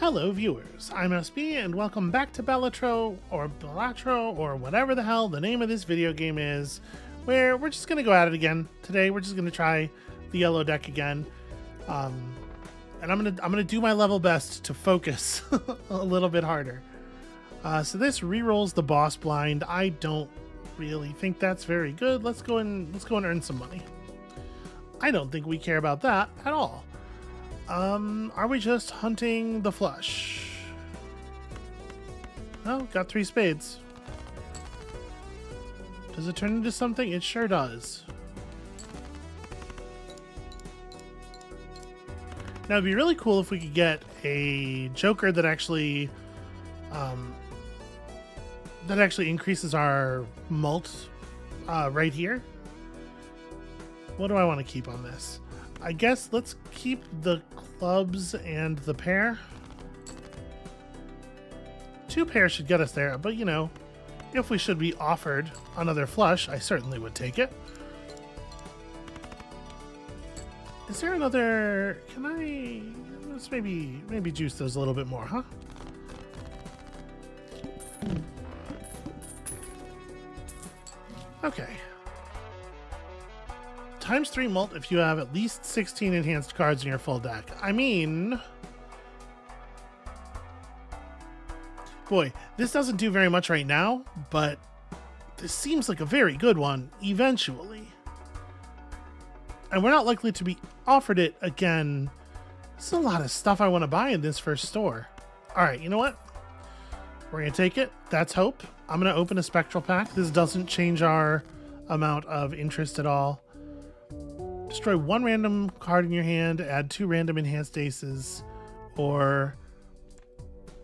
Hello viewers, I'm SB and welcome back to Balatro or whatever the hell the name of this video game is, where we're just gonna go at it again. Today we're just gonna try the yellow deck again. And I'm gonna do my level best to focus a little bit harder. So this re-rolls the boss blind. I don't really think that's very good. Let's go and earn some money. I don't think we care about that at all. Are we just hunting the flush? Oh, got 3 spades. Does it turn into something? It sure does. Now it'd be really cool if we could get a joker that actually increases our mult right here. What do I want to keep on this? I guess let's keep the clubs and the pair. 2 pairs should get us there, but you know, if we should be offered another flush, I certainly would take it. Is there another? Can I? Let's maybe juice those a little bit more, huh? Okay. Times 3 mult if you have at least 16 enhanced cards in your full deck. I mean, boy, this doesn't do very much right now, but this seems like a very good one eventually. And we're not likely to be offered it again. There's a lot of stuff I want to buy in this first store. All right, you know what? We're going to take it. That's hope. I'm going to open a spectral pack. This doesn't change our amount of interest at all. Destroy 1 random card in your hand, add 2 random enhanced aces, or...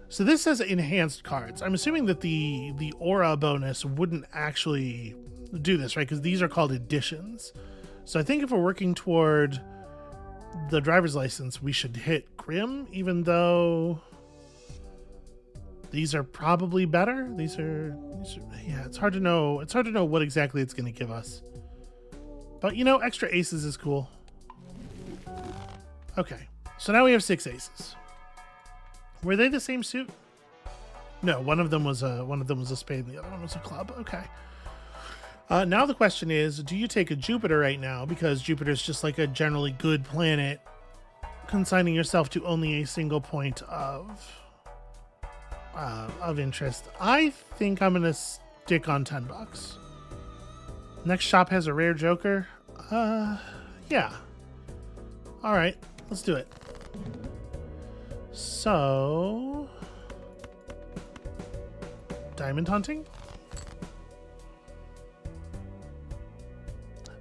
So this says enhanced cards. I'm assuming that the aura bonus wouldn't actually do this, right? Because these are called additions. So I think if we're working toward the driver's license, we should hit Grim, even though these are probably better. These are yeah, it's hard to know. It's hard to know what exactly it's going to give us. But, you know, extra aces is cool. Okay, so now we have 6 aces. Were they the same suit? No, one of them was a spade and the other one was a club. Okay. Now the question is, do you take a Jupiter right now? Because Jupiter's just like a generally good planet, consigning yourself to only a single point of interest. I think I'm going to stick on $10. Next shop has a rare joker. Yeah. All right, let's do it. So, diamond hunting?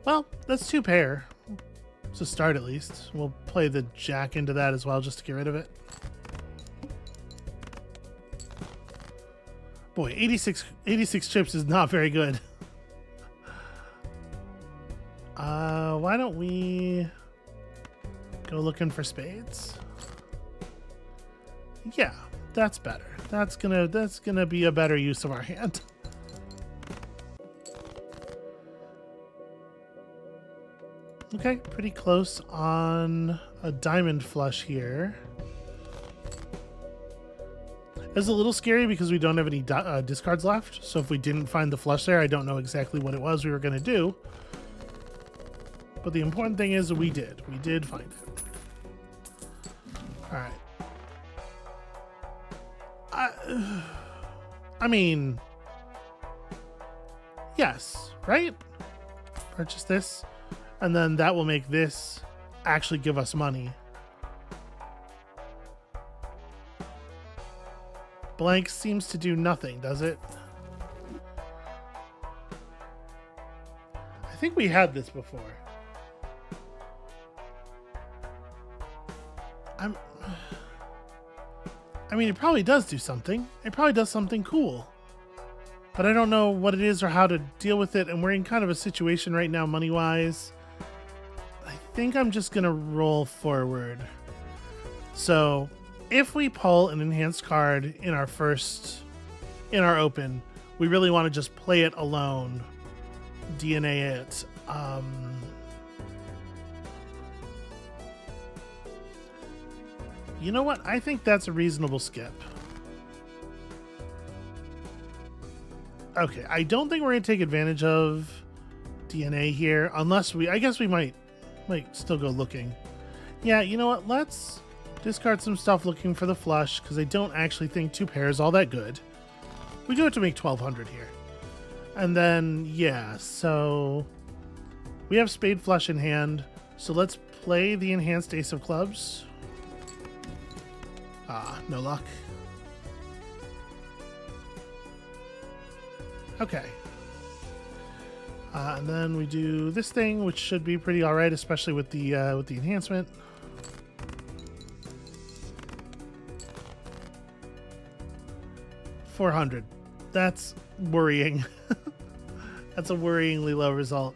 Well, that's 2 pair. To start at least. We'll play the jack into that as well just to get rid of it. Boy, 86 chips is not very good. Why don't we go looking for spades? Yeah, that's better. That's gonna be a better use of our hand. Okay, pretty close on a diamond flush here. It's a little scary because we don't have any discards left. So if we didn't find the flush there, I don't know exactly what it was we were gonna do. But the important thing is we did. We did find it. All right. I mean, yes, right? Purchase this, and then that will make this actually give us money. Blank seems to do nothing, does it? I think we had this before. I mean, it probably does do something. It probably does something cool. But I don't know what it is or how to deal with it, and we're in kind of a situation right now, money-wise. I think I'm just gonna roll forward. So, if we pull an enhanced card in our open, we really want to just play it alone. DNA it. You know what? I think that's a reasonable skip. Okay, I don't think we're going to take advantage of DNA here, unless I guess we might still go looking. Yeah, you know what? Let's discard some stuff looking for the flush, because I don't actually think 2 pair is all that good. We do have to make 1,200 here. And then, yeah, so we have spade flush in hand, so let's play the enhanced ace of clubs. Ah, no luck. Okay. And then we do this thing, which should be pretty all right, especially with the enhancement. $400. That's worrying. That's a worryingly low result.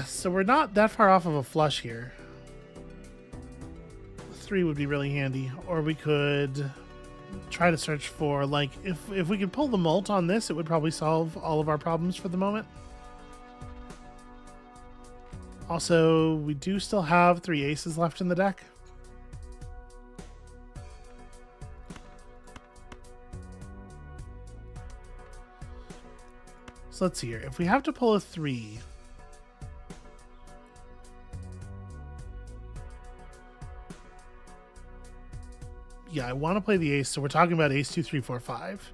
So we're not that far off of a flush here. 3 would be really handy, or we could try to search for, like, if we could pull the mult on this, it would probably solve all of our problems for the moment. Also, we do still have 3 aces left in the deck. So let's see here. If we have to pull a 3, yeah, I want to play the ace, so we're talking about ace 2, 3, 4, 5.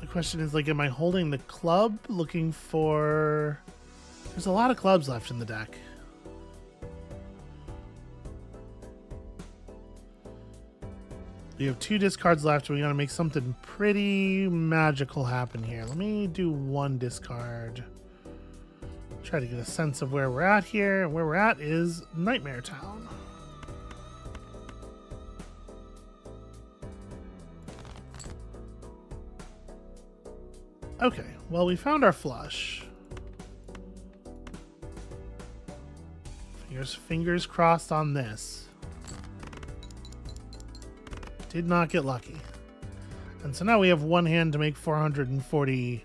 The question is, like, am I holding the club, looking for... There's a lot of clubs left in the deck. We have 2 discards left, and we got to make something pretty magical happen here. Let me do 1 discard. Try to get a sense of where we're at here. Where we're at is Nightmare Town. Okay, well, we found our flush. Fingers crossed on this. Did not get lucky. And so now we have 1 hand to make 440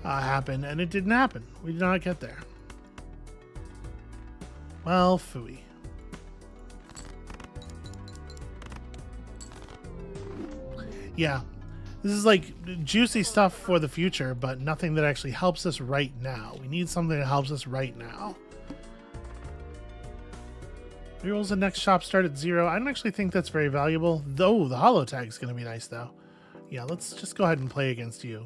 happen, and it didn't happen. We did not get there. Well, phooey. Yeah. This is like juicy stuff for the future, but nothing that actually helps us right now. We need something that helps us right now. Rerolls the next shop start at 0. I don't actually think that's very valuable, though the holo tag is going to be nice, though. Yeah, let's just go ahead and play against you.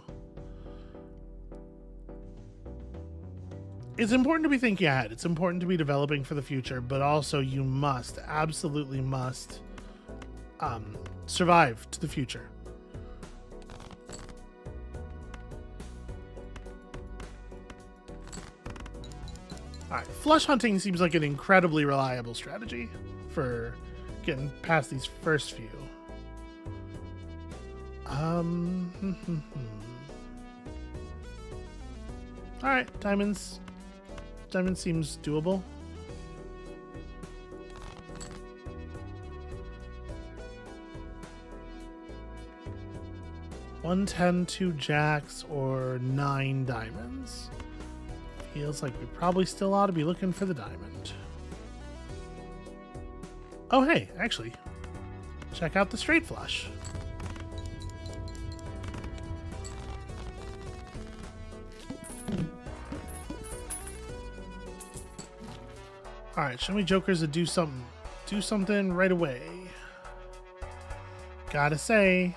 It's important to be thinking ahead. It's important to be developing for the future, but also you must, absolutely must, survive to the future. Alright, flush hunting seems like an incredibly reliable strategy for getting past these first few. Alright, diamonds. Diamond seems doable. $110, 2 jacks, or 9 diamonds. Feels like we probably still ought to be looking for the diamond. Oh, hey, actually, check out the straight flush. All right, show me jokers to do something. Do something right away. Gotta say,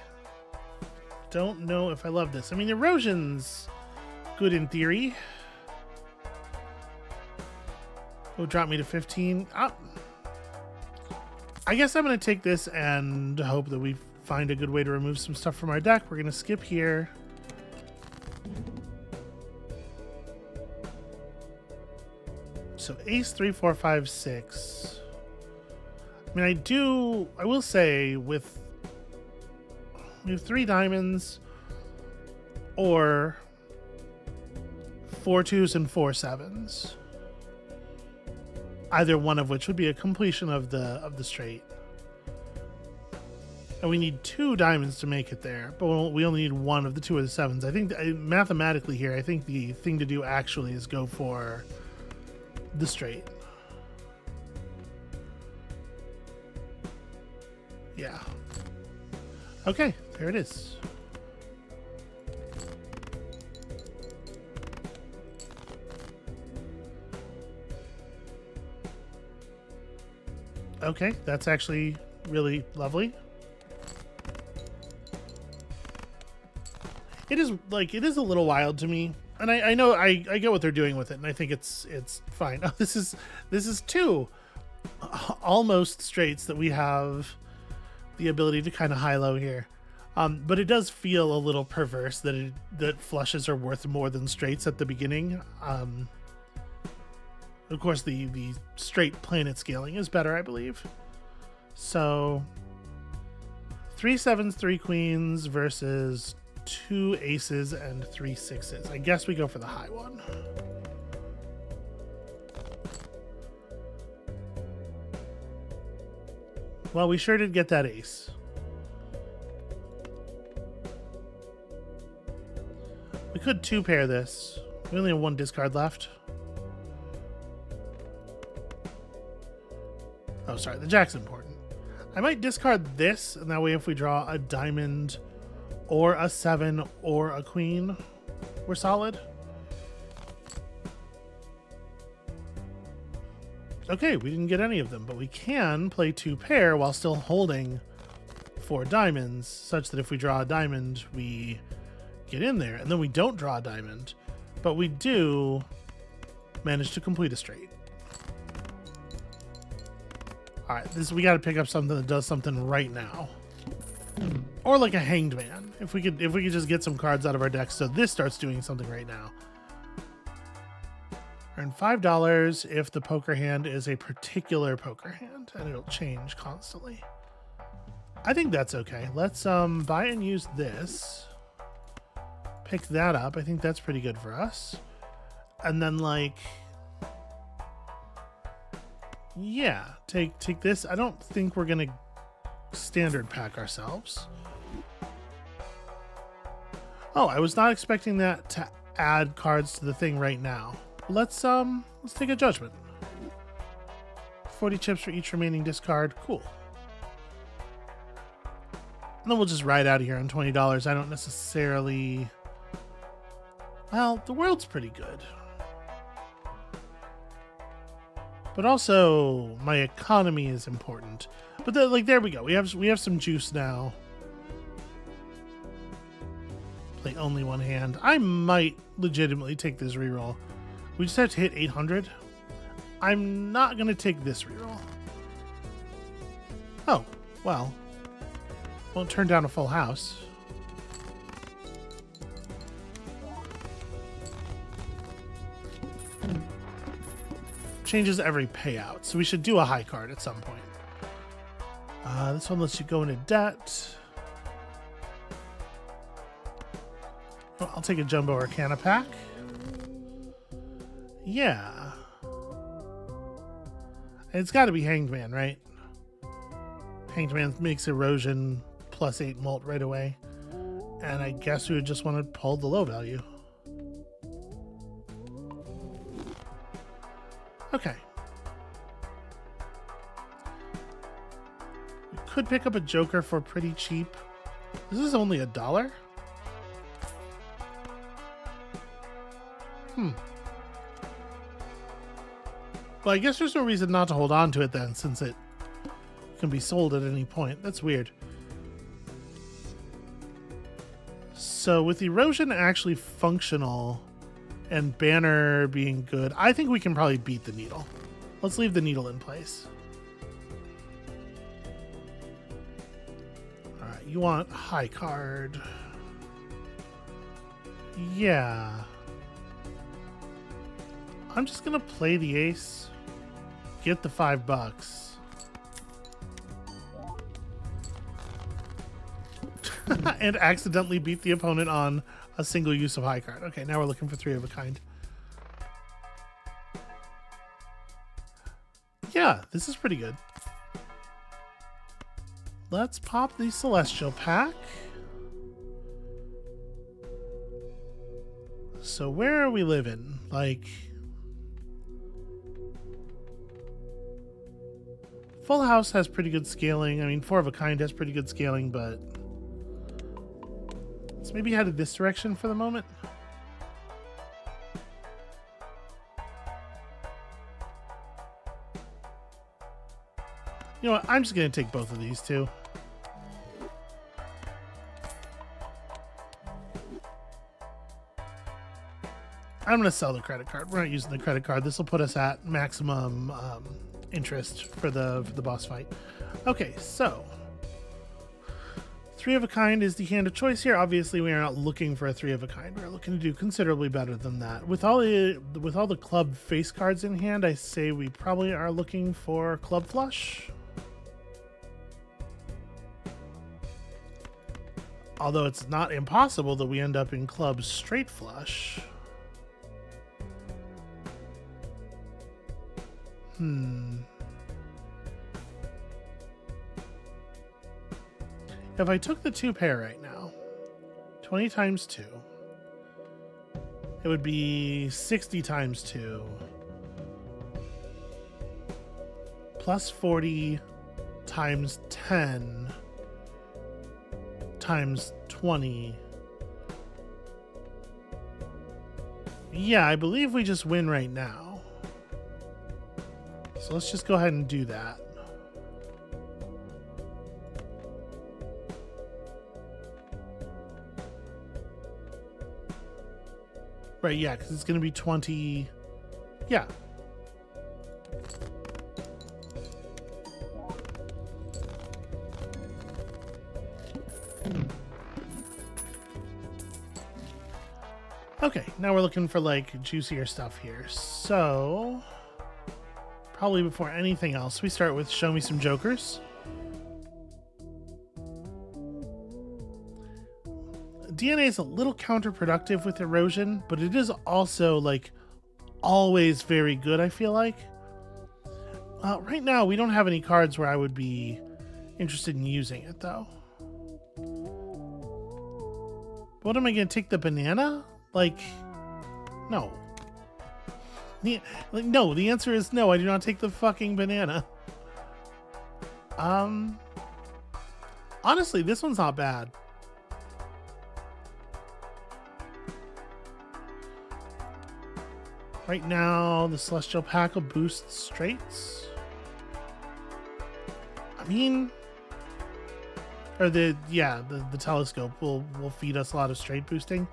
don't know if I love this. I mean, erosion's good in theory. Will drop me to 15. I guess I'm going to take this and hope that we find a good way to remove some stuff from our deck. We're going to skip here. So ace 3, 4, 5, 6. I mean, I will say we have 3 diamonds or 4 2s and 4 7s. Either one of which would be a completion of the straight. And we need 2 diamonds to make it there, but we only need 1 of the 2 of the 7s. I think mathematically here, I think the thing to do actually is go for the straight. Yeah. Okay, there it is. Okay, that's actually really lovely. It is a little wild to me, and I know I get what they're doing with it, and I think it's fine. Oh, this is two almost straights that we have the ability to kind of high-low here. But it does feel a little perverse that flushes are worth more than straights at the beginning. Of course, the straight planet scaling is better, I believe. So 3 sevens, 3 queens versus 2 aces and 3 sixes. I guess we go for the high one. Well, we sure did get that ace. We could 2-pair this. We only have 1 discard left. Oh, sorry, the jack's important. I might discard this, and that way if we draw a diamond or a 7 or a queen, we're solid. Okay, we didn't get any of them, but we can play 2-pair while still holding 4 diamonds, such that if we draw a diamond, we get in there, and then we don't draw a diamond, but we do manage to complete a straight. All right, we got to pick up something that does something right now, or like a hanged man. If we could just get some cards out of our deck, so this starts doing something right now. Earn $5 if the poker hand is a particular poker hand, and it'll change constantly. I think that's okay. Let's buy and use this. Pick that up. I think that's pretty good for us. And then yeah, take this. I don't think we're gonna standard pack ourselves. Oh, I was not expecting that to add cards to the thing right now. Let's take a judgment. 40 chips for each remaining discard. Cool. And then we'll just ride out of here on $20. I don't necessarily... Well, the world's pretty good. But also, my economy is important. But there we go. We have some juice now. Play only 1 hand. I might legitimately take this reroll. We just have to hit 800. I'm not going to take this reroll. Oh, well. Won't turn down a full house. Changes every payout, so we should do a high card at some point. This one lets you go into debt. Well, I'll take a Jumbo Arcana pack. Yeah. It's got to be Hanged Man, right? Hanged Man makes erosion +8 molt right away. And I guess we would just want to pull the low value. Okay. We could pick up a Joker for pretty cheap. This is only $1. Well, I guess there's no reason not to hold on to it then, since it can be sold at any point. That's weird. So with erosion actually functional and banner being good, I think we can probably beat the needle. Let's leave the needle in place. All right, you want high card. Yeah. I'm just gonna play the ace, get the $5. And accidentally beat the opponent on a single use of high card. Okay, now we're looking for 3 of a kind. Yeah, this is pretty good. Let's pop the Celestial pack. So where are we living? Like Full House has pretty good scaling. I mean, Four of a Kind has pretty good scaling, but let's maybe head in this direction for the moment. You know what? I'm just going to take both of these two. I'm going to sell the credit card. We're not using the credit card. This will put us at maximum interest for the boss fight. Okay, so Three of a Kind is the hand of choice here. Obviously, we are not looking for a Three of a Kind. We're looking to do considerably better than that. With all the club face cards in hand, I say we probably are looking for Club Flush. Although it's not impossible that we end up in Club Straight Flush. If I took the 2 pair right now, 20 times 2, it would be 60 times 2, plus 40 times 10 times 20. Yeah, I believe we just win right now. So let's just go ahead and do that. Right, yeah, because it's going to be 20. Yeah. Okay, now we're looking for like juicier stuff here. So probably before anything else, we start with show me some jokers. DNA is a little counterproductive with erosion, but it is also like always very good, I feel like. Right now, we don't have any cards where I would be interested in using it, though. What am I going to take the banana? Like, no. No, the answer is no, I do not take the fucking banana. Honestly, this one's not bad. Right now, the Celestial Pack will boost straights. I mean, or the telescope will feed us a lot of straight boosting.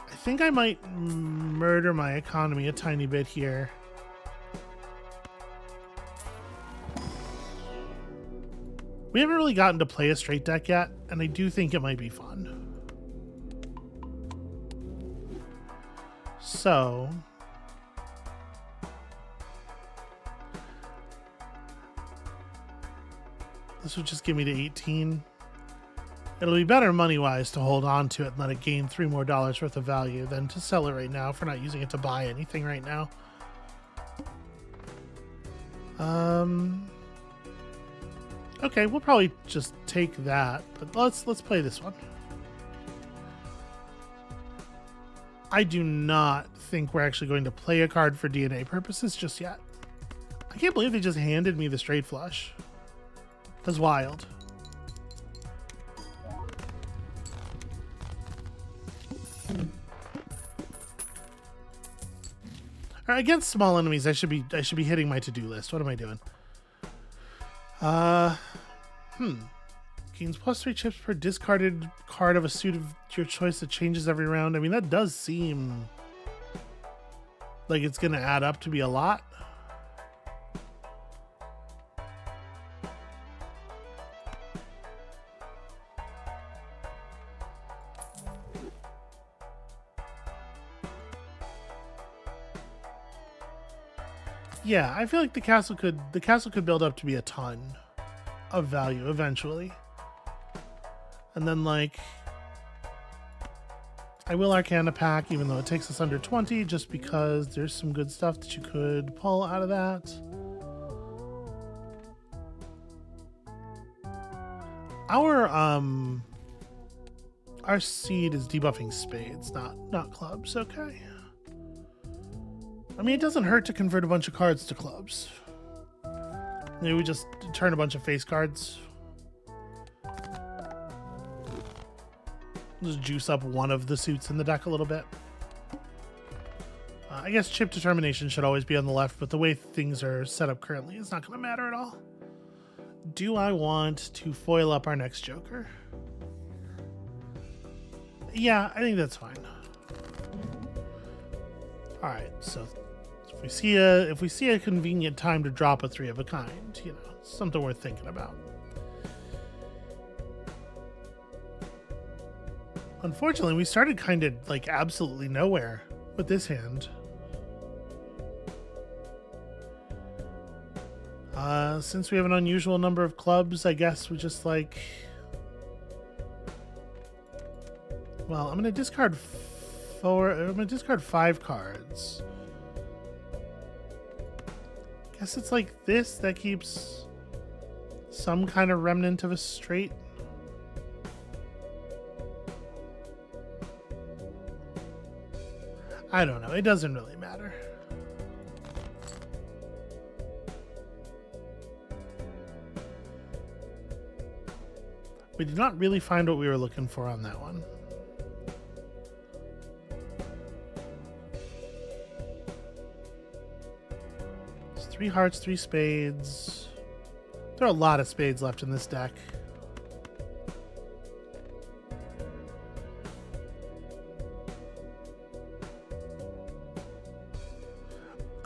I think I might murder my economy a tiny bit here. We haven't really gotten to play a straight deck yet, and I do think it might be fun. So this would just give me to 18. It'll be better money-wise to hold on to it and let it gain $3 more worth of value than to sell it right now if we're not using it to buy anything right now. Okay, we'll probably just take that, but let's play this one. I do not think we're actually going to play a card for DNA purposes just yet. I can't believe they just handed me the straight flush. That's wild. Alright, against small enemies, I should be hitting my to-do list. What am I doing? Gains +3 chips per discarded card of a suit of your choice that changes every round. I mean, that does seem like it's gonna add up to be a lot. Yeah, I feel like the castle could build up to be a ton of value eventually. And then like I will Arcana pack even though it takes us under 20 just because there's some good stuff that you could pull out of that. Our seed is debuffing spades, not clubs, okay. I mean, it doesn't hurt to convert a bunch of cards to clubs. Maybe we just turn a bunch of face cards. Just juice up one of the suits in the deck a little bit. I guess Chip Determination should always be on the left, but the way things are set up currently, it's not going to matter at all. Do I want to foil up our next Joker? Yeah, I think that's fine. All right, so if we see a convenient time to drop a 3 of a kind, you know, it's something worth thinking about. Unfortunately, we started kind of like absolutely nowhere with this hand. Since we have an unusual number of clubs, I guess we just like... Well, I'm going to discard 5 cards. Guess it's like this that keeps some kind of remnant of a straight. I don't know. It doesn't really matter. We did not really find what we were looking for on that one. It's 3 hearts, 3 spades. There are a lot of spades left in this deck.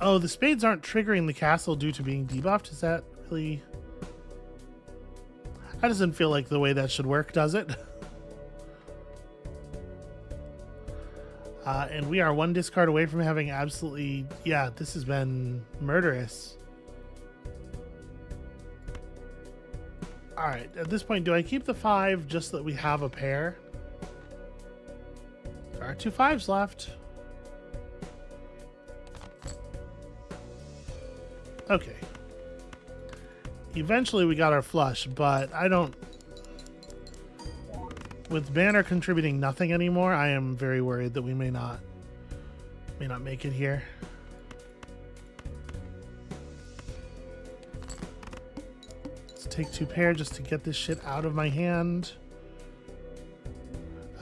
Oh, the spades aren't triggering the castle due to being debuffed? Is that really... That doesn't feel like the way that should work, does it? And we are 1 discard away from having absolutely... Yeah, this has been murderous. Alright, at this point, do I keep the 5 just so that we have a pair? There are 2 5s left. Okay. Eventually we got our flush, but I don't... With Banner contributing nothing anymore, I am very worried that we may not make it here. Let's take 2 pair just to get this shit out of my hand.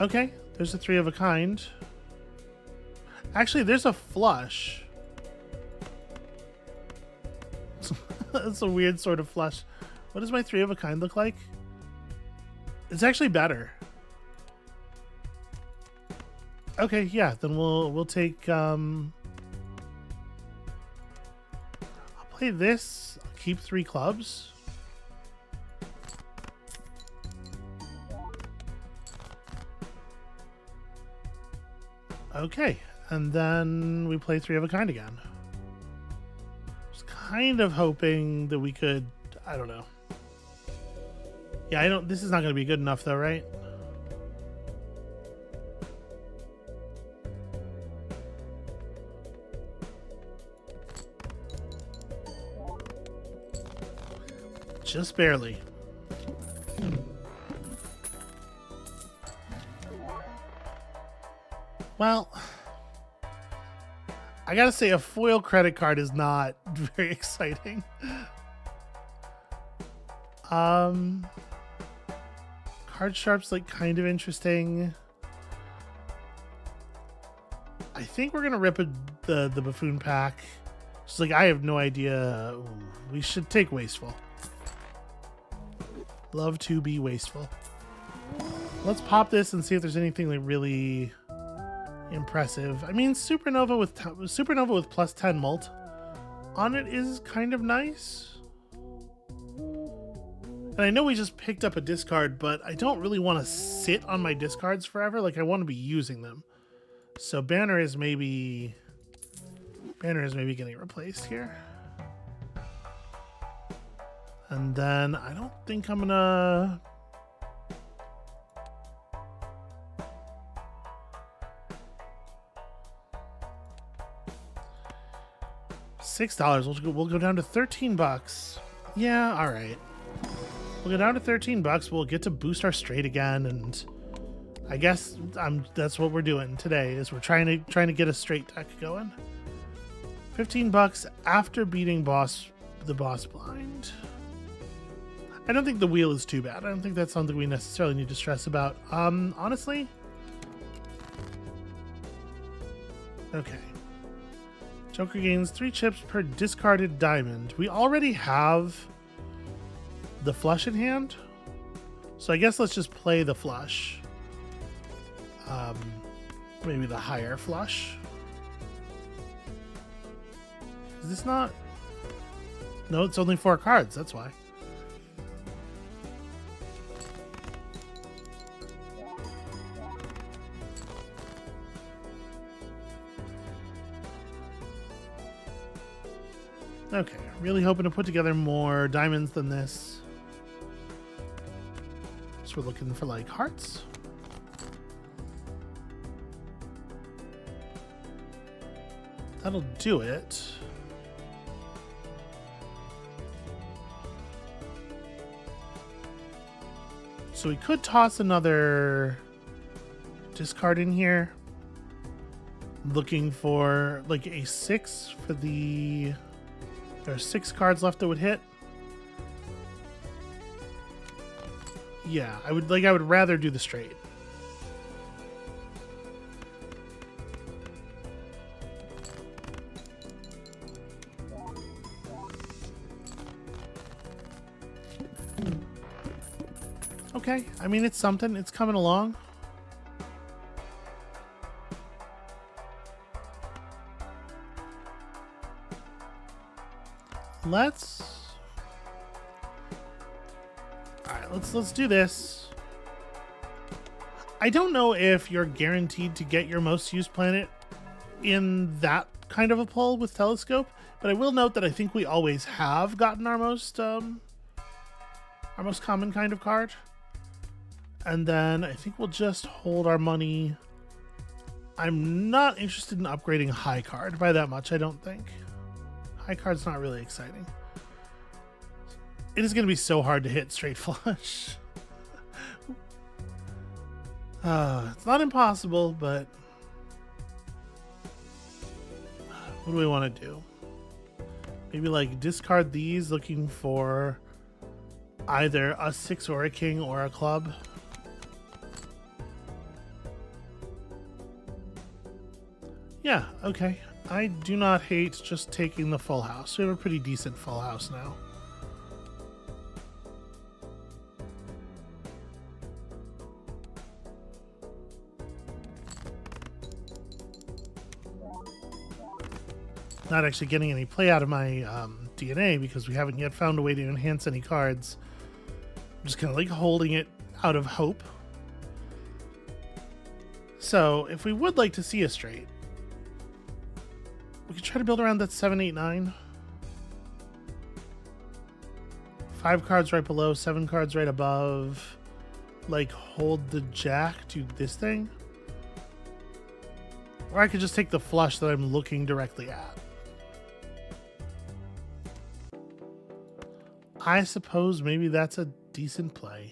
Okay, there's a 3 of a kind. Actually, there's a flush. That's a weird sort of flush. What does my 3 of a kind look like? It's actually better. Okay, yeah, then we'll take I'll play this. I'll keep 3 clubs. Okay, and then we play 3 of a kind again. Kind of hoping that we could, I don't know. Yeah, this is not going to be good enough though, right? Just barely. Well, I gotta say, a foil credit card is not very exciting. Card Sharp's like kind of interesting. I think we're gonna rip the Buffoon pack. Just like, I have no idea. Ooh, we should take Wasteful. Love to be wasteful. Let's pop this and see if there's anything like really impressive. I mean, Supernova with plus 10 mult on it is kind of nice. And I know we just picked up a discard, but I don't really want to sit on my discards forever. Like, I want to be using them. So Banner is maybe getting replaced here. And then I don't think I'm gonna... $6. We'll go down to $13. Yeah, all right. We'll go down to $13. We'll get to boost our straight again, and I guess that's what we're doing today. Is we're trying to get a straight deck going. $15 after beating boss the boss blind. I don't think the wheel is too bad. I don't think that's something we necessarily need to stress about. Honestly. Okay. Joker gains 3 chips per discarded diamond. We already have the flush in hand. So I guess let's just play the flush. Maybe the higher flush. Is this not? No, it's only 4 cards. That's why. Okay, really hoping to put together more diamonds than this. So we're looking for like hearts. That'll do it. So we could toss another discard in here. Looking for like a 6 for the... There are 6 cards left that would hit. Yeah, I would rather do the straight. Okay, I mean, it's something. It's coming along. Let's do this. I don't know if you're guaranteed to get your most used planet in that kind of a pull with Telescope, but I will note that I think we always have gotten our most common kind of card. And then I think we'll just hold our money. I'm not interested in upgrading high card by that much, I don't think. High card's not really exciting. It is going to be so hard to hit straight flush. It's not impossible, but what do we want to do? Maybe like discard these, looking for either a 6 or a king or a club. Yeah, okay. I do not hate just taking the full house. We have a pretty decent full house now. Not actually getting any play out of my DNA because we haven't yet found a way to enhance any cards. I'm just kind of like holding it out of hope. So if we would like to see a straight, we could try to build around that 7, 8, 9. 5 cards right below, 7 cards right above. Like hold the jack to this thing. Or I could just take the flush that I'm looking directly at. I suppose maybe that's a decent play.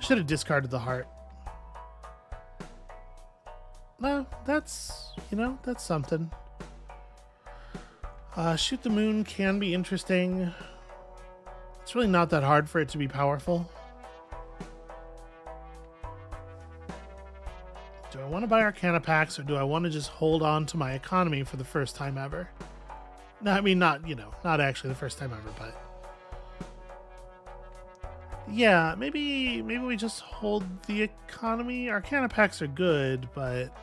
Should have discarded the heart. No, that's, that's something. Shoot the moon can be interesting. It's really not that hard for it to be powerful. Do I want to buy Arcana packs or do I want to just hold on to my economy for the first time ever? No, I mean, not actually the first time ever, but yeah, maybe we just hold the economy. Arcana packs are good, but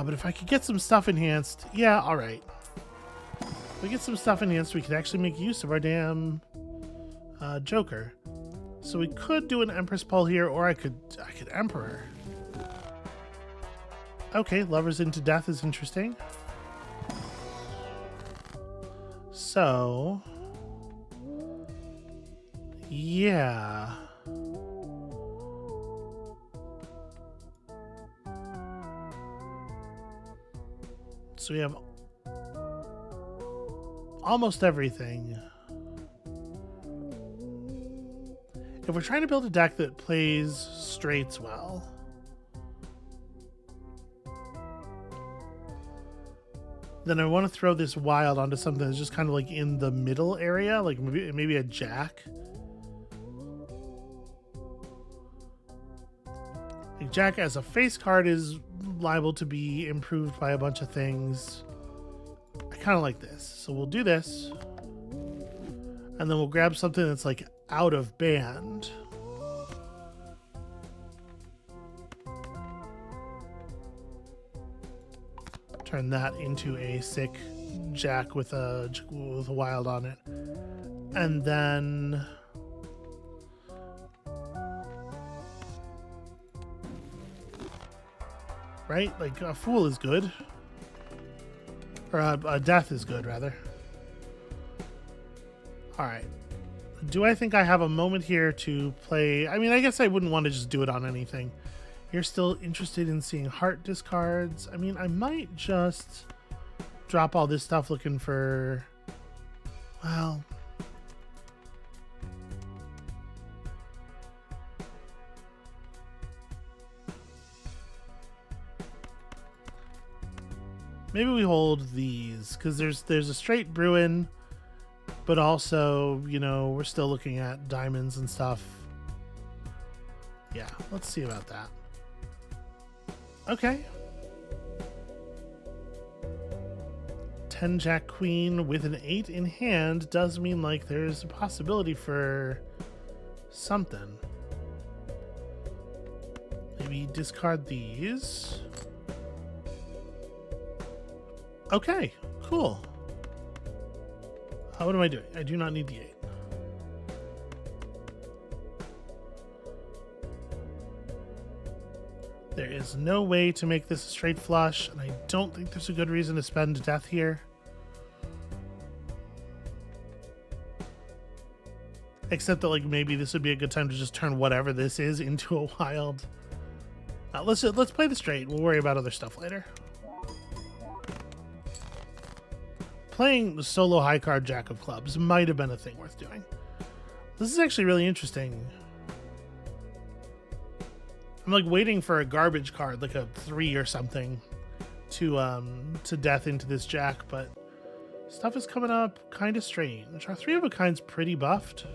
if I could get some stuff enhanced, yeah, all right. If we get some stuff enhanced, we could actually make use of our damn Joker. So we could do an Empress pull here, or I could Emperor. Okay, Lovers into Death is interesting. So yeah. So we have almost everything. if we're trying to build a deck that plays straights well, then I want to throw this wild onto something that's just kind of like in the middle area, like maybe a jack. Like jack as a face card is liable to be improved by a bunch of things. I kind of like this. So we'll do this. And then we'll grab something that's like out of band. Turn that into a sick jack with a wild on it. And then right? Like a fool is good. Or a death is good, rather. Alright. Do I think I have a moment here to play? I mean, I guess I wouldn't want to just do it on anything. You're still interested in seeing heart discards? I mean, I might just drop all this stuff looking for... Well... Maybe we hold these, because there's a straight Bruin, but also, you know, we're still looking at diamonds and stuff. Yeah, let's see about that. Okay. 10 Jack Queen with an 8 in hand does mean like there's a possibility for something. Maybe discard these. Okay, cool. What am I doing? I do not need the 8. There is no way to make this a straight flush, and I don't think there's a good reason to spend death here. Except that, like, maybe this would be a good time to just turn whatever this is into a wild. Let's play the straight. We'll worry about other stuff later. Playing the solo high card Jack of Clubs might have been a thing worth doing. This is actually really interesting. I'm like waiting for a garbage card, like a 3 or something, to death into this Jack, but stuff is coming up kind of strange. Our 3 of a kind's pretty buffed.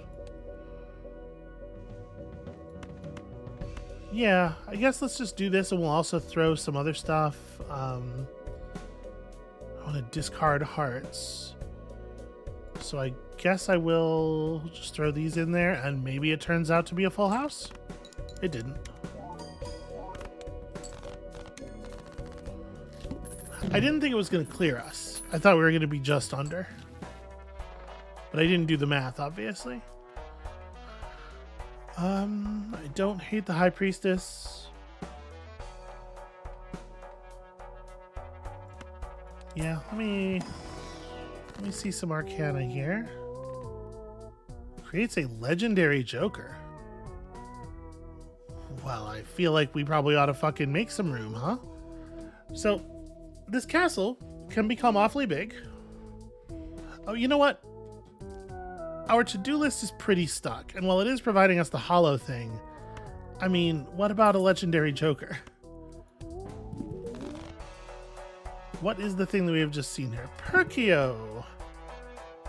Yeah, I guess let's just do this, and we'll also throw some other stuff. I want to discard hearts. So I guess I will just throw these in there, and maybe it turns out to be a full house. It didn't. I didn't think it was going to clear us. I thought we were going to be just under. But I didn't do the math, obviously. I don't hate the High Priestess. Yeah, let me see some Arcana here. Creates a legendary Joker. Well, I feel like we probably ought to fucking make some room, huh? So, this castle can become awfully big. Oh, you know what? Our to-do list is pretty stuck, and while it is providing us the hollow thing, I mean, what about a legendary Joker? What is the thing that we have just seen here? Perkio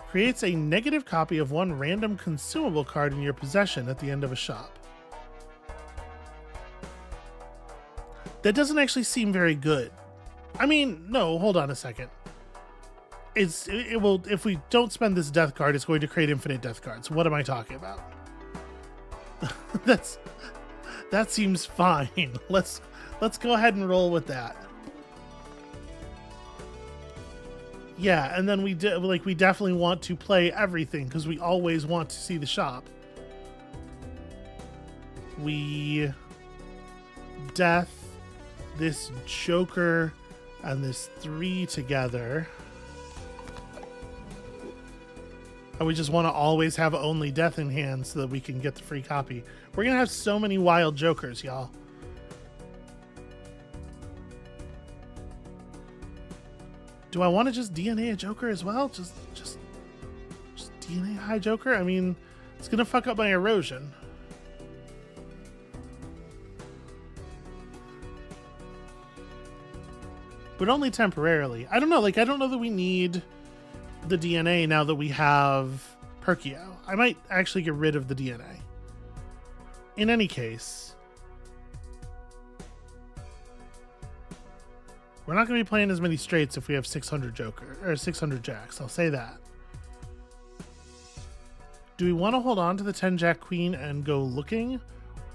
creates a negative copy of one random consumable card in your possession at the end of a shop. That doesn't actually seem very good. I mean, no, hold on a second. It will, if we don't spend this death card, it's going to create infinite death cards. What am I talking about? That seems fine. Let's go ahead and roll with that. Yeah, and then we definitely want to play everything because we always want to see the shop. We death this Joker and this 3 together. And we just want to always have only death in hand so that we can get the free copy. We're going to have so many wild Jokers, y'all. Do I want to just DNA a Joker as well? Just DNA a high Joker? I mean, it's going to fuck up my erosion. but only temporarily. I don't know. Like, I don't know that we need the DNA now that we have Perkio. I might actually get rid of the DNA. In any case, we're not going to be playing as many straights if we have 600 Joker or 600 Jacks. I'll say that. Do we want to hold on to the 10 Jack Queen and go looking,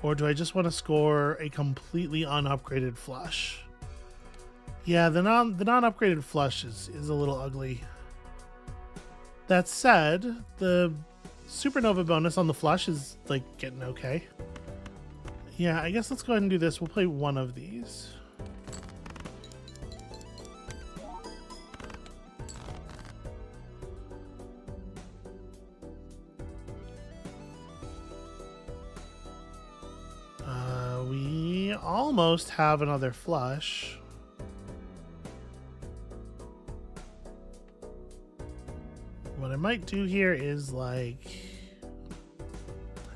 or do I just want to score a completely unupgraded flush? Yeah, the non-upgraded flush is a little ugly. That said, the supernova bonus on the flush is like getting okay. Yeah, I guess let's go ahead and do this. We'll play one of these. We almost have another flush. What I might do here is like,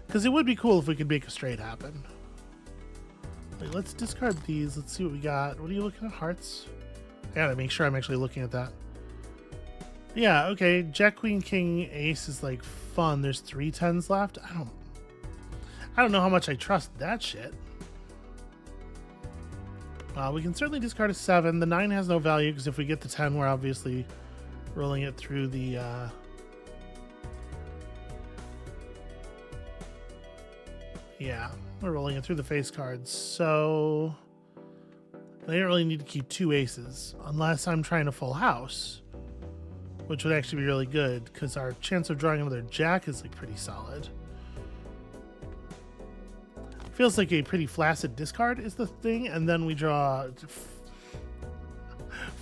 because it would be cool if we could make a straight happen. Wait, let's discard these. Let's see what we got. What are you looking at? Hearts? I gotta make sure I'm actually looking at that. Yeah, okay. Jack, Queen, King, Ace is like fun. There's 3 10s left. I don't know how much I trust that shit. We can certainly discard a 7. The 9 has no value because if we get the 10, we're obviously rolling it through the yeah, we're rolling it through the face cards, so I don't really need to keep 2 aces unless I'm trying to full house, which would actually be really good because our chance of drawing another Jack is like pretty solid. Feels like a pretty flaccid discard is the thing, and then we draw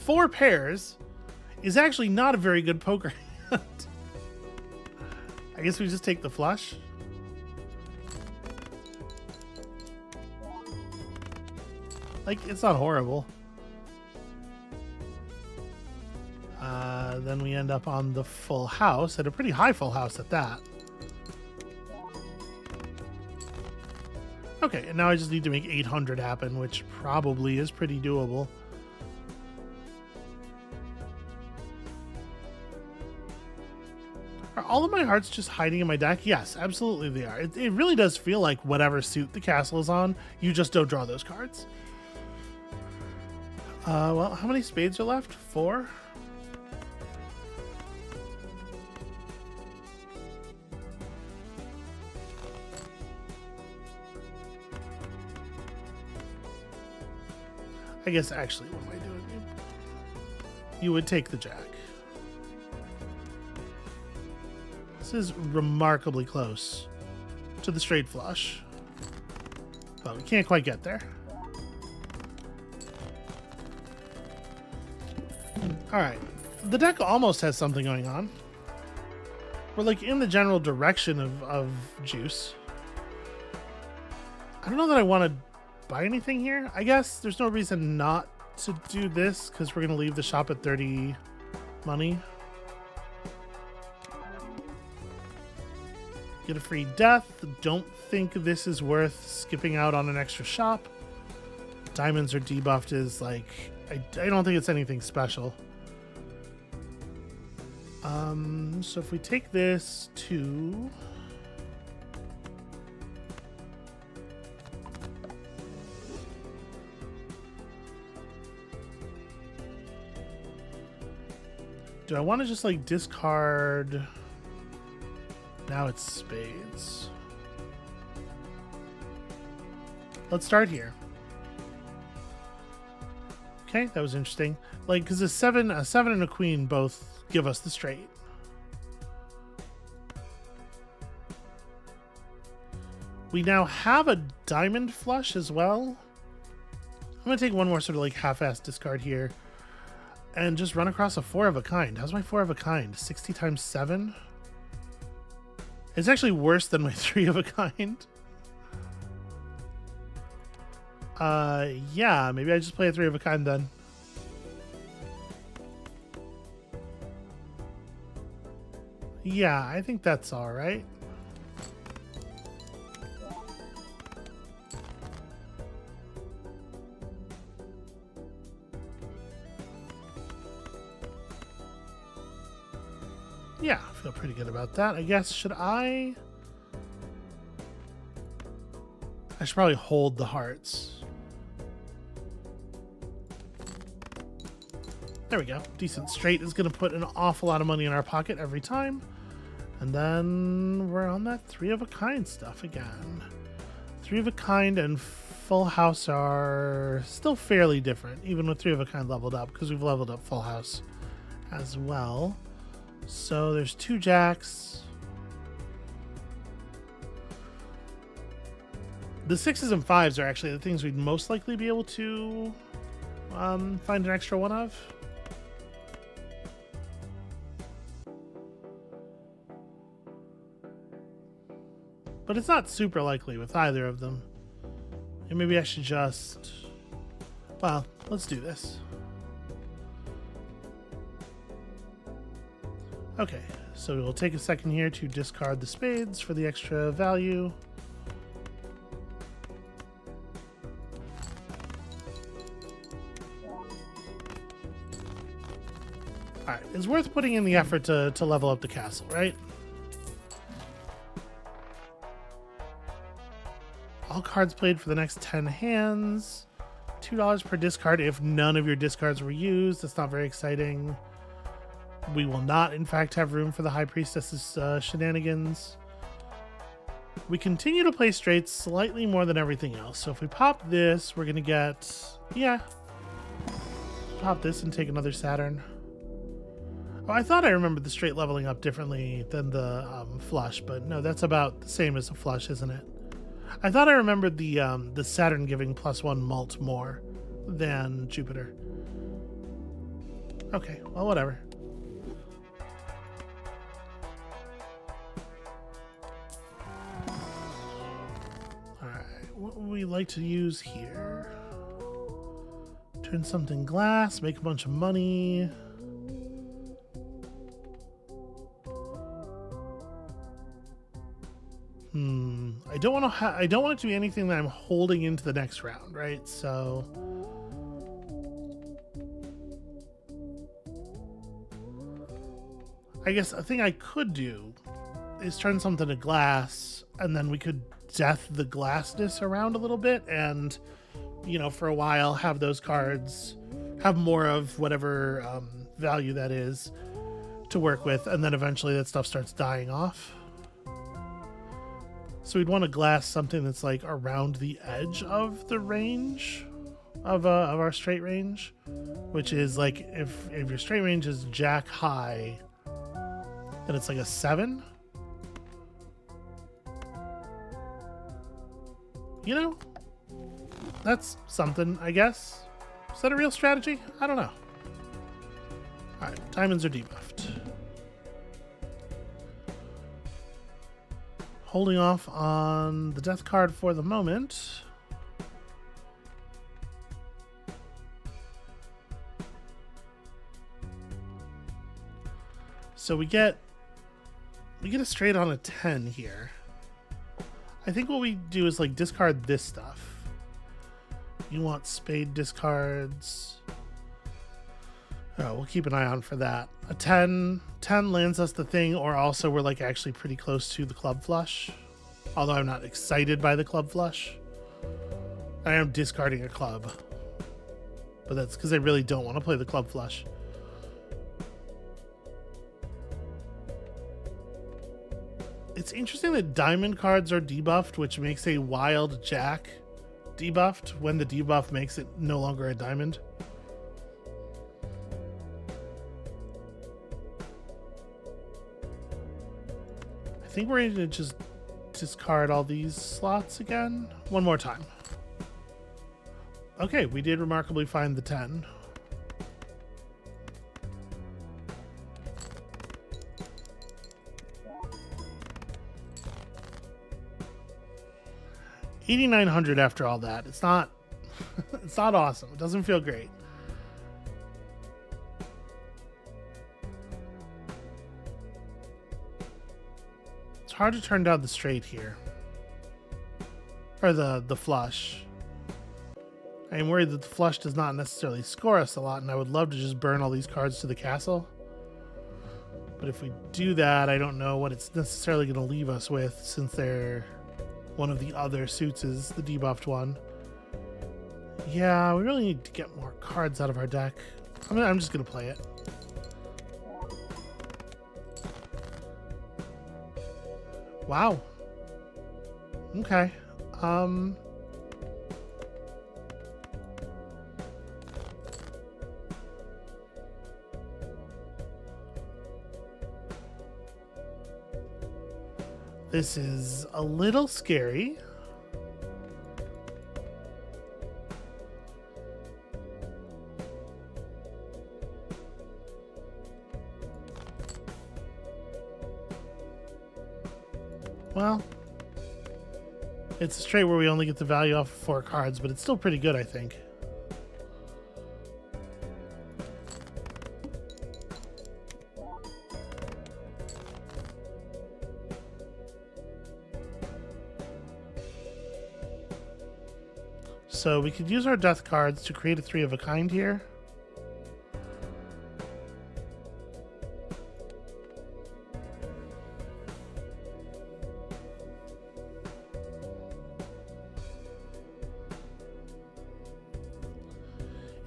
4 pairs is actually not a very good poker hand. I guess we just take the flush. Like, it's not horrible. Then we end up on the full house, at a pretty high full house at that. Okay, and now I just need to make 800 happen, which probably is pretty doable. Are all of my hearts just hiding in my deck? Yes, absolutely they are. It really does feel like whatever suit the castle is on, you just don't draw those cards. Well, how many spades are left? 4? I guess actually, what am I doing? You would take the Jack. This is remarkably close to the straight flush, but we can't quite get there. All right, the deck almost has something going on. We're like in the general direction of juice. I don't know that I want to buy anything here. I guess there's no reason not to do this because we're going to leave the shop at 30 money. Get a free death. Don't think this is worth skipping out on an extra shop. Diamonds are debuffed is like, I don't think it's anything special. So if we take this to... Do I want to just like discard? Now it's spades. Let's start here. Okay, that was interesting. Like, because a 7 and a queen both give us the straight. We now have a diamond flush as well. I'm gonna take one more sort of like half-assed discard here and just run across a 4 of a kind. How's my 4 of a kind? 60 times 7? It's actually worse than my 3 of a kind. Yeah, maybe I just play a 3 of a kind then. Yeah, I think that's all right. Yeah, I feel pretty good about that. I guess, should I should probably hold the hearts. There we go. Decent straight is going to put an awful lot of money in our pocket every time. And then we're on that 3 of a kind stuff again. 3 of a kind and full house are still fairly different, even with 3 of a kind leveled up, because we've leveled up full house as well. So there's 2 jacks. The 6s and 5s are actually the things we'd most likely be able to find an extra one of. But it's not super likely with either of them. And maybe I should just... Well, let's do this. Okay, so we'll take a second here to discard the spades for the extra value. Alright, it's worth putting in the effort to level up the castle, right? All cards played for the next 10 hands. $2 per discard if none of your discards were used. That's not very exciting. We will not, in fact, have room for the High Priestess's shenanigans. We continue to play straights slightly more than everything else. So if we pop this, we're going to get... Yeah. Pop this and take another Saturn. Oh, I thought I remembered the straight leveling up differently than the flush, but no, that's about the same as a flush, isn't it? I thought I remembered the Saturn giving +1 mult more than Jupiter. Okay, well, whatever. Alright, what would we like to use here? Turn something glass, make a bunch of money. I don't want it to be anything that I'm holding into the next round, right? So I guess a thing I could do is turn something to glass, and then we could death the glassness around a little bit, and you know, for a while have those cards have more of whatever value that is to work with, and then eventually that stuff starts dying off. So we'd want to glass something that's like around the edge of the range of our straight range, which is like if your straight range is jack high, then it's like a 7. You know, that's something, I guess. Is that a real strategy? I don't know. All right, diamonds are debuffed. Holding off on the death card for the moment. So we get a straight on a 10 here. I think what we do is like discard this stuff. You want spade discards. Oh, we'll keep an eye on for that. A 10 lands us the thing, or also we're like actually pretty close to the club flush. Although I'm not excited by the club flush. I am discarding a club. But that's because I really don't want to play the club flush. It's interesting that diamond cards are debuffed, which makes a wild jack debuffed when the debuff makes it no longer a diamond. I think we're ready to just discard all these slots again. One more time. Okay, we did remarkably find the 10. $8,900 after all that. It's not it's not awesome. It doesn't feel great. It's hard to turn down the straight here. Or the flush. I'm worried that the flush does not necessarily score us a lot, and I would love to just burn all these cards to the castle. But if we do that, I don't know what it's necessarily going to leave us with, since they're one of the other suits is the debuffed one. Yeah, we really need to get more cards out of our deck. I'm just going to play it. Wow. Okay. This is a little scary. Well, it's a straight where we only get the value off of 4 cards, but it's still pretty good, I think. So we could use our death cards to create a 3 of a kind here.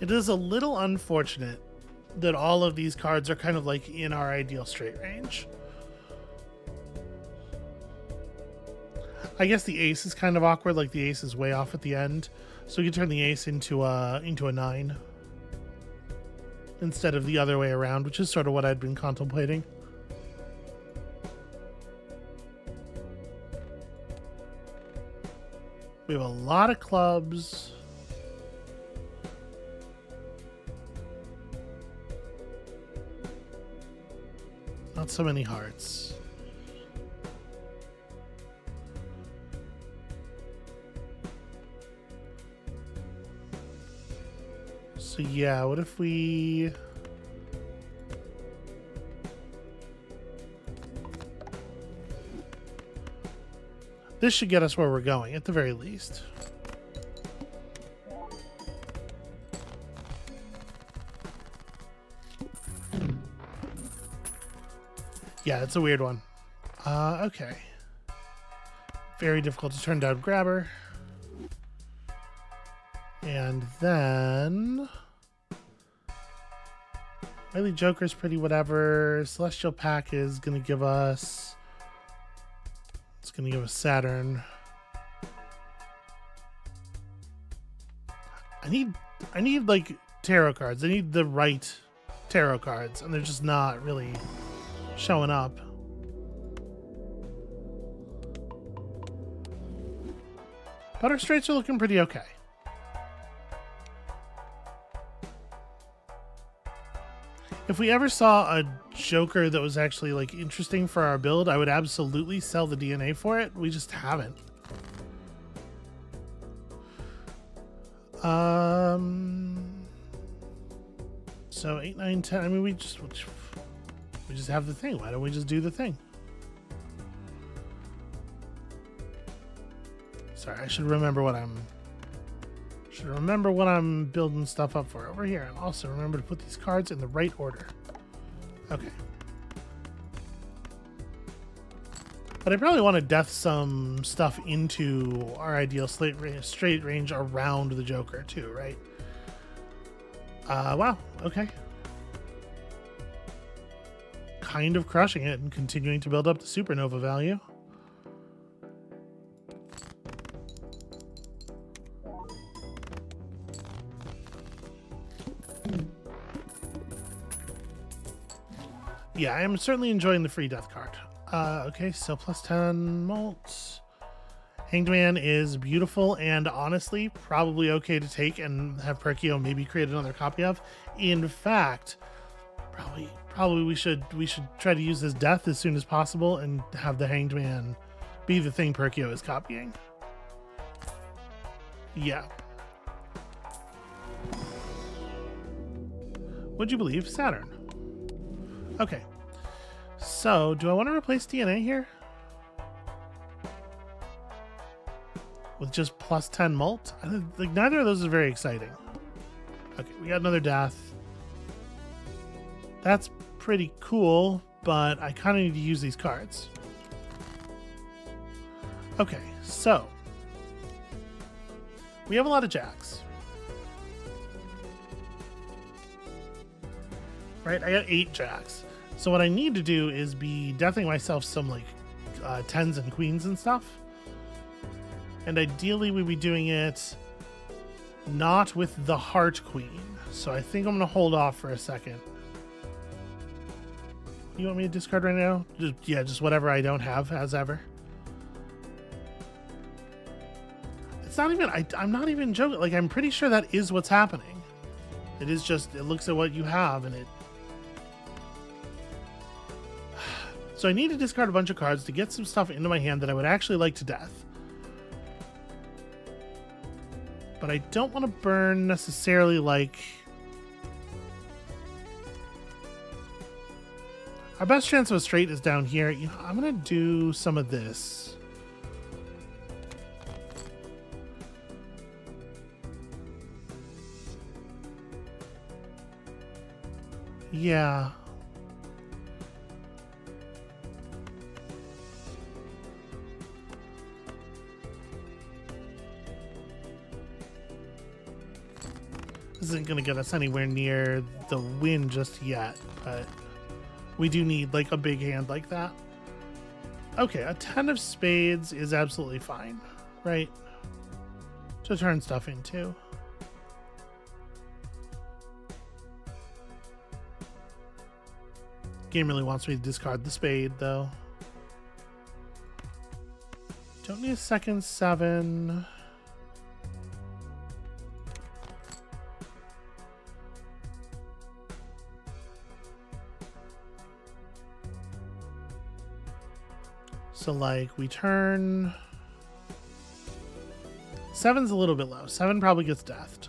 It is a little unfortunate that all of these cards are kind of like in our ideal straight range. I guess the ace is kind of awkward, like the ace is way off at the end. So we can turn the ace into a 9 instead of the other way around, which is sort of what I'd been contemplating. We have a lot of clubs. Not so many hearts. So yeah, what if we... This should get us where we're going, at the very least. Yeah, it's a weird one. Okay. Very difficult to turn down grabber. And then... Riley Joker's pretty whatever. Celestial Pack is going to give us... It's going to give us Saturn. I need like tarot cards. I need the right tarot cards, and they're just not really showing up. But our straights are looking pretty okay. If we ever saw a Joker that was actually like interesting for our build, I would absolutely sell the DNA for it. We just haven't. So 8, 9, 10. I mean, we just have the thing. Why don't we just do the thing? Sorry, I should remember what I'm building stuff up for over here, and also remember to put these cards in the right order. Okay. But I probably want to death some stuff into our ideal straight range around the Joker too, right? Wow, okay. Kind of crushing it and continuing to build up the supernova value. Yeah, I am certainly enjoying the free death card. Okay, so plus 10 malts. Hanged Man is beautiful and honestly probably okay to take and have Perkio maybe create another copy of. In fact, probably we should try to use his death as soon as possible and have the Hanged Man be the thing Perkio is copying. Yeah. Would you believe? Saturn. Okay. So, do I want to replace DNA here? With just plus 10 mult? Like, neither of those is very exciting. Okay, we got another death. That's pretty cool, but I kind of need to use these cards. Okay, so we have a lot of jacks. Right, I got 8 jacks. So what I need to do is be deathing myself some like 10s and queens and stuff. And ideally we'd be doing it not with the heart queen. So I think I'm going to hold off for a second. You want me to discard right now? Just whatever I don't have as ever. It's not even, I'm not even joking. Like, I'm pretty sure that is what's happening. It is just, it looks at what you have and it. So I need to discard a bunch of cards to get some stuff into my hand that I would actually like to death. But I don't want to burn necessarily like... Our best chance of a straight is down here. You know, I'm going to do some of this. Yeah. This isn't going to get us anywhere near the win just yet, but we do need like a big hand like that. Okay, a 10 of spades is absolutely fine, right? To turn stuff into. Game really wants me to discard the spade, though. Don't need a second 7. So, like, we turn... 7's a little bit low. 7 probably gets deathed.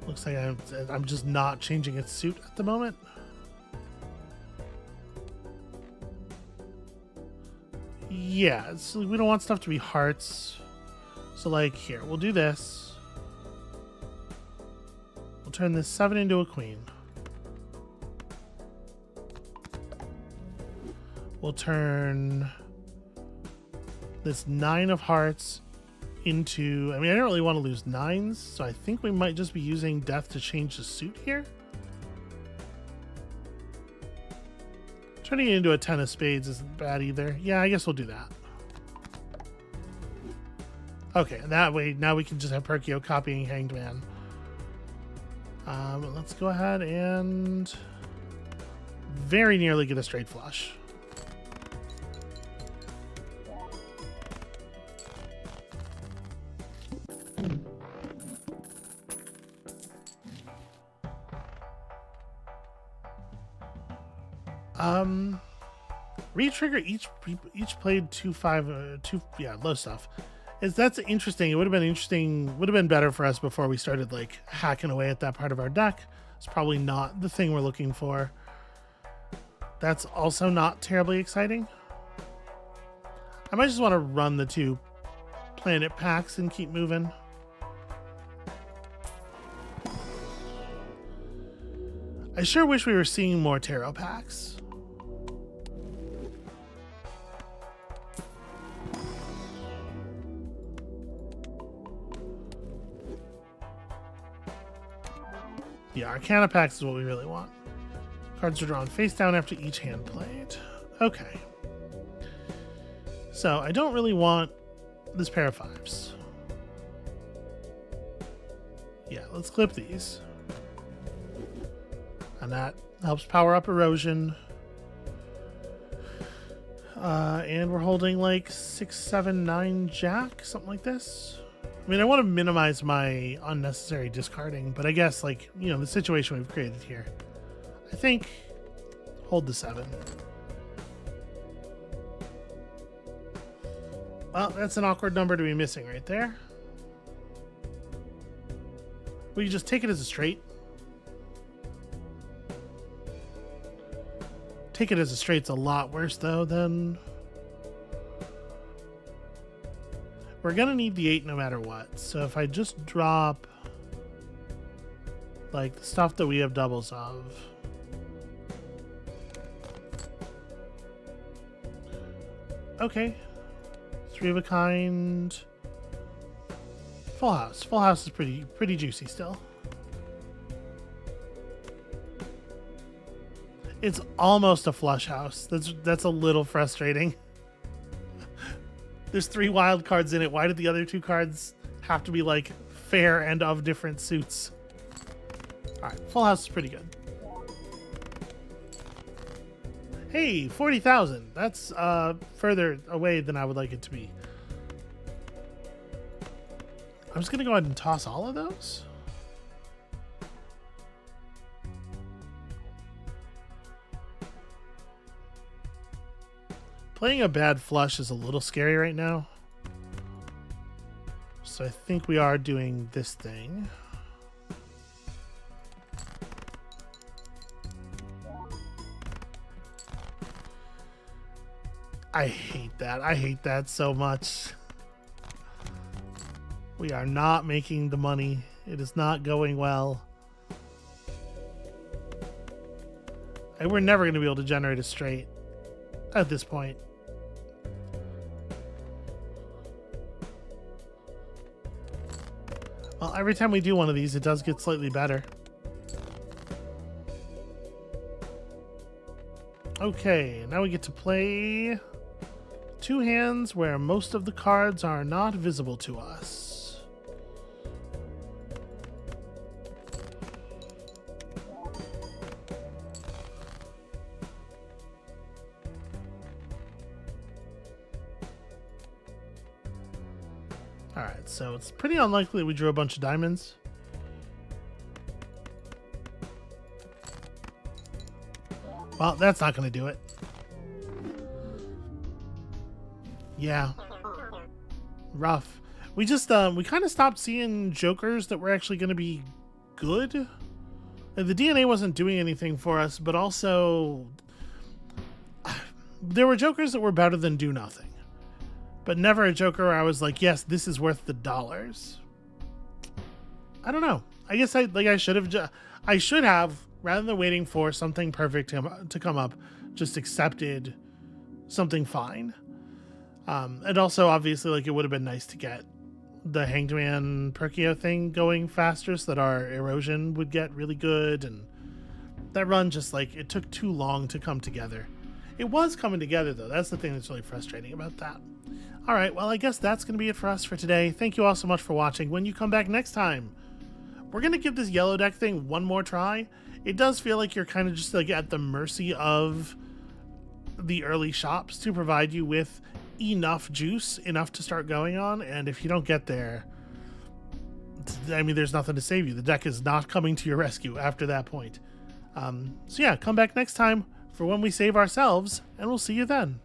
Looks like I'm just not changing its suit at the moment. Yeah, we don't want stuff to be hearts. So, like, here, we'll do this. We'll turn this 7 into a queen. We'll turn this 9 of hearts into... I mean, I don't really want to lose 9s, so I think we might just be using death to change the suit here. Turning it into a 10 of spades isn't bad either. Yeah, I guess we'll do that. Okay, that way, now we can just have Perkio copying Hanged Man. Let's go ahead and very nearly get a straight flush. Re-trigger each played 2-5 low stuff. That's interesting. It would have been interesting, would have been better for us before we started like hacking away at that part of our deck. It's probably not the thing we're looking for. That's also not terribly exciting. I might just want to run the 2 planet packs and keep moving. I sure wish we were seeing more tarot packs. Yeah, Arcana packs is what we really want. Cards are drawn face down after each hand played. Okay. So I don't really want this pair of 5s. Yeah, let's clip these. And that helps power up erosion. And we're holding like 6, 7, 9 jack, something like this. I mean, I want to minimize my unnecessary discarding, but I guess, like, you know, the situation we've created here. I think hold the 7. Well, that's an awkward number to be missing right there. We can just take it as a straight. Take it as a straight's a lot worse, though, than... We're going to need the 8 no matter what. So if I just drop, like, the stuff that we have doubles of... Okay. 3 of a kind. Full house. Full house is pretty juicy still. It's almost a flush house. That's a little frustrating. There's 3 wild cards in it. Why did the other 2 cards have to be like fair and of different suits? All right, full house is pretty good. Hey, 40,000. That's further away than I would like it to be. I'm just gonna go ahead and toss all of those. Playing a bad flush is a little scary right now. So I think we are doing this thing. I hate that. I hate that so much. We are not making the money. It is not going well. And we're never going to be able to generate a straight at this point. Well, every time we do one of these, it does get slightly better. Okay, now we get to play 2 hands where most of the cards are not visible to us. Alright, so it's pretty unlikely we drew a bunch of diamonds. Well, that's not going to do it. Yeah. Rough. We just, we kind of stopped seeing jokers that were actually going to be good. The DNA wasn't doing anything for us, but also there were jokers that were better than do nothing. But never a joker where I was like, yes, this is worth the dollars. I don't know. I guess I should have, rather than waiting for something perfect to come up, just accepted something fine. And also, obviously, like, it would have been nice to get the Hanged Man Perkio thing going faster so that our erosion would get really good. And that run just, like, it took too long to come together. It was coming together, though. That's the thing that's really frustrating about that. All right, well, I guess that's going to be it for us for today. Thank you all so much for watching. When you come back next time, we're going to give this yellow deck thing one more try. It does feel like you're kind of just like at the mercy of the early shops to provide you with enough juice, enough to start going on. And if you don't get there, I mean, there's nothing to save you. The deck is not coming to your rescue after that point. So yeah, come back next time for when we save ourselves, and we'll see you then.